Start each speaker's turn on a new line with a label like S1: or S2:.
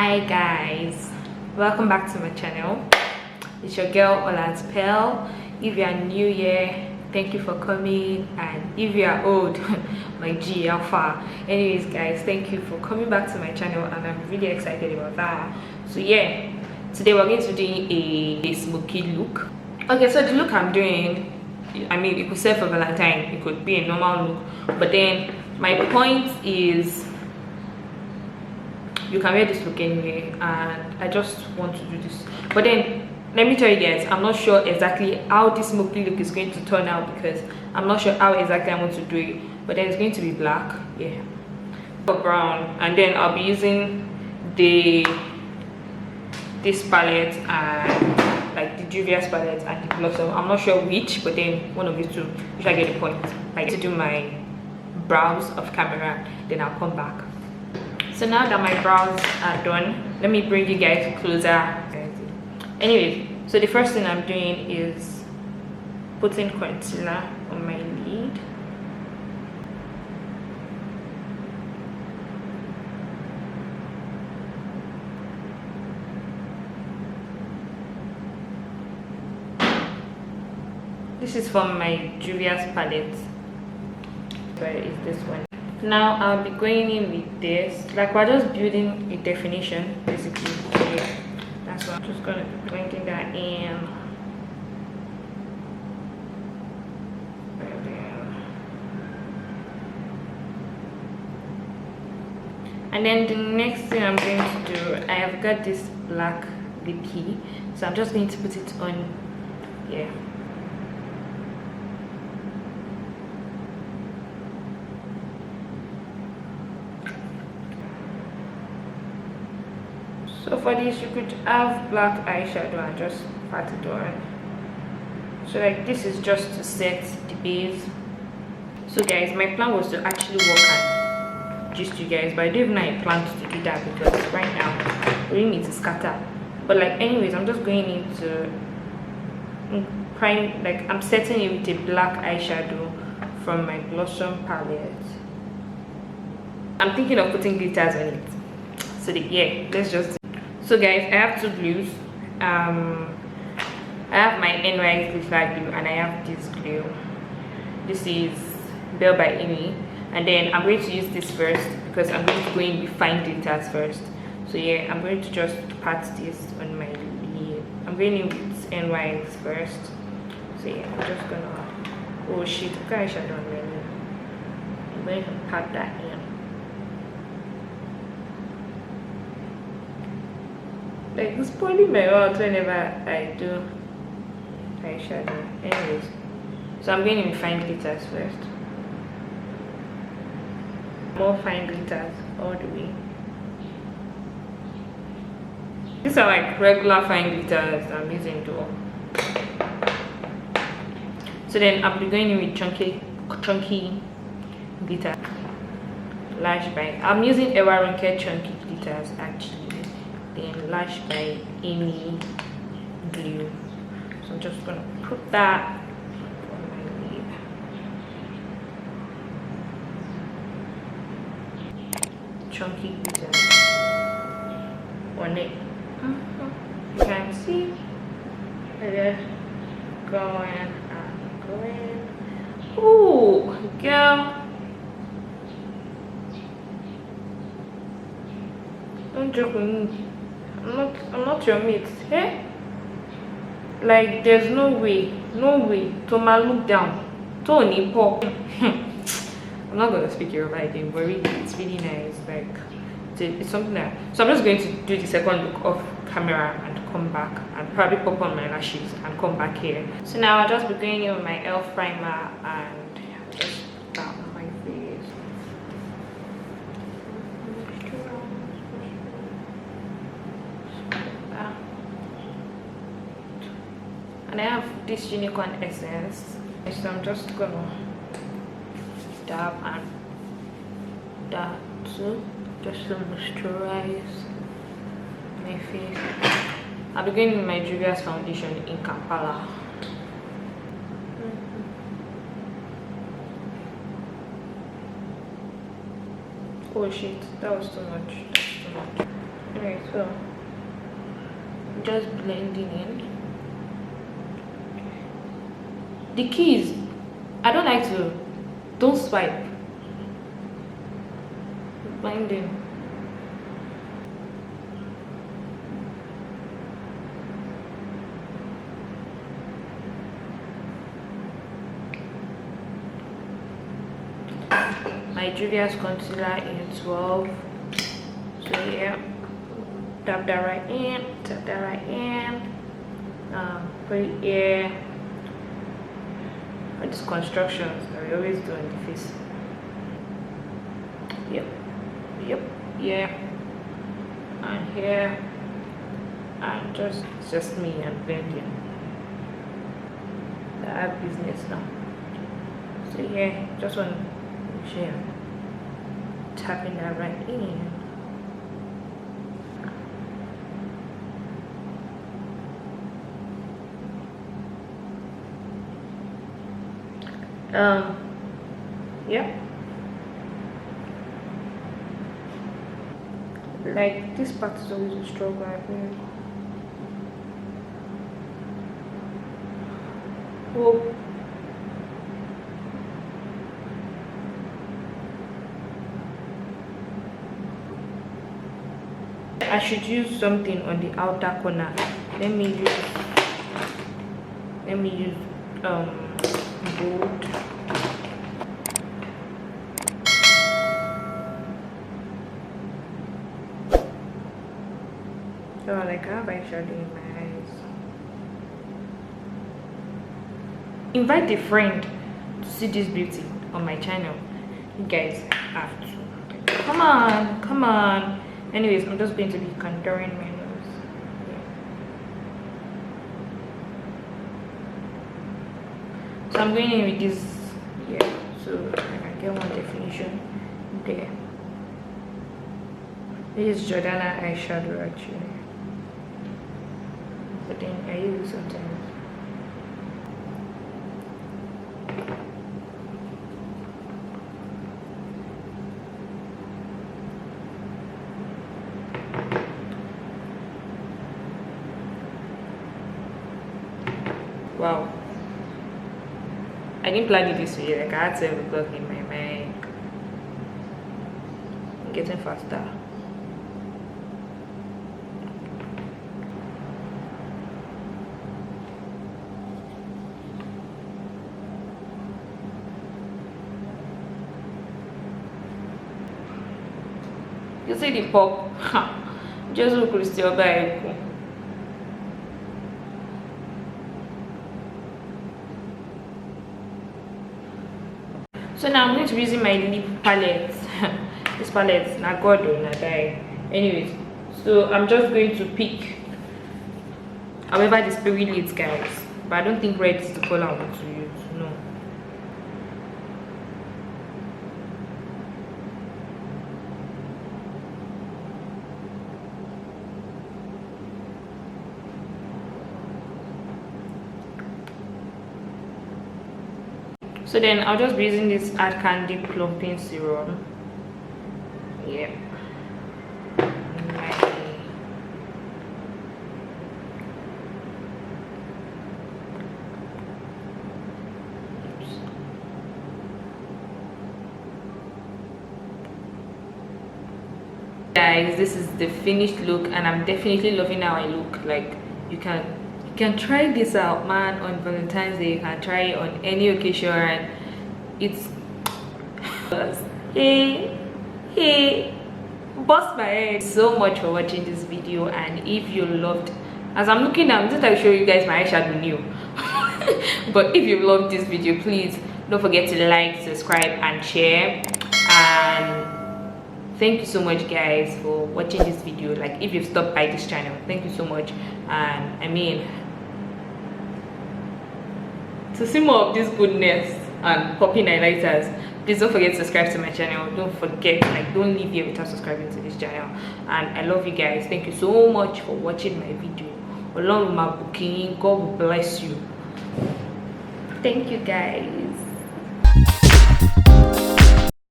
S1: Hi guys, welcome back to my channel. It's your girl Belle. If you are new here, thank you for coming, and if you are old, my G alpha. Anyways guys, thank you for coming back to my channel, and I'm really excited about that. So yeah, today we're going to do a smoky look. Okay, so the look I'm doing, I mean, it could serve for Valentine, it could be a normal look, but then my point is you can wear this look anyway, and I just want to do this. But then let me tell you guys, I'm not sure exactly how this smoky look is going to turn out, because I'm not sure how exactly I want to do it. But then it's going to be black, yeah, or brown, and then I'll be using this palette and like the juvia palette and the blossom. I'm not sure which, but then one of these two. If I get the point, I get to do my brows off camera, then I'll come back. So now that my brows are done, let me bring you guys closer. Anyways, so the first thing I'm doing is putting concealer on my lid. This is from my juvia palette. Where is this one? Now I'll be going in with this, like we're just building a definition basically. Yeah, that's what I'm just gonna be blending that in. And then the next thing I'm going to do, I have got this black lip key, so I'm just going to put it on here. So for this, you could have black eyeshadow and just pat it on. So like this is just to set the base. So guys, my plan was to actually work and gist you guys, but I don't even know I planned to do that, because right now we really need to scatter. But like anyways, I'm just going into prime, like I'm setting it with a black eyeshadow from my blossom palette. I'm thinking of putting glitters on it. So yeah, let's just. So guys, I have two glues. I have my NY glitter glue, and I have this glue. This is Belle by Amy, and then I'm going to use this first because I'm going to go in with fine glitters first. So yeah, I'm going to just pat this on my lid. I'm going in with NYs first. So yeah, I'm just gonna, oh shit, okay, I should on my lid. I'm going to pat that in. Like it's spoiling my out whenever I do eyeshadow. Anyways, so I'm going in with fine glitters first. More fine glitters all the way. These are like regular fine glitters I'm using though. So then I'll be going in with chunky glitter. Lash by, I'm using ewaronke chunky glitters actually. Then Lash by Amy glue. So I'm just gonna put that on my lid. Chunky glitter on it. You can see it going and going. Ooh, girl. Don't joke with me. I'm not your mate, hey? Like there's no way to my look down. Tony pop. I'm not gonna speak Yoruba again, but really, it's really nice. Like it's something that. So I'm just going to do the second look off camera and come back and probably pop on my lashes and come back here. So now I'll just be going in with my elf primer and just tap on my face. And I have this unicorn essence, so I'm just gonna dab and dab too, just to moisturize my face. I'll be going with my juvia foundation in Kampala. Oh shit, that was too much. That's too much. Okay, so just blending in. The key is, I don't like to, don't swipe, blending. My Juvia's concealer in 12. So yeah, tap that right in, tap that right in. Put it here. All these constructions that we always do on the face. Yep, yeah. And here, and just me and blending. I have business now. So yeah, just want to share. Tapping that right in. Yep. Like this part is always a struggle, I think. Oh. I should use something on the outer corner. Let me use gold. So like I have eyeshadow in my eyes. Invite a friend to see this beauty on my channel. You guys have to. Come on. Anyways, I'm just going to be contouring my nose. Yeah. So I'm going in with this, yeah, so I can get one definition there. This is Jordana eyeshadow actually, but then I use it sometimes. Wow, I didn't plan it this way. Like I had 7 o'clock in my mind. I'm getting faster. You see the pop? Just look Christian by. So now I'm going to be using my lip palette. This palette, not God or not die. Anyways, so I'm just going to pick however the spirit leads, guys. But I don't think red is the color I want to use. No. So then I'll just be using this Hard Candy Plumping Serum. Yeah. Guys, this is the finished look and I'm definitely loving how I look. Like you can try this out, man, on Valentine's Day. You can try it on any occasion. It's hey, bust my head. So much for watching this video, and if you loved, as I'm looking now, I'm just like show you guys my eyeshadow new. But if you loved this video, please don't forget to like, subscribe and share. And thank you so much guys for watching this video. Like if you've stopped by this channel, thank you so much. And I mean, to see more of this goodness and popping highlighters, please don't forget to subscribe to my channel. Don't forget, like, don't leave here without subscribing to this channel. And I love you guys. Thank you so much for watching my video. Along with my booking, God will bless you. Thank you guys.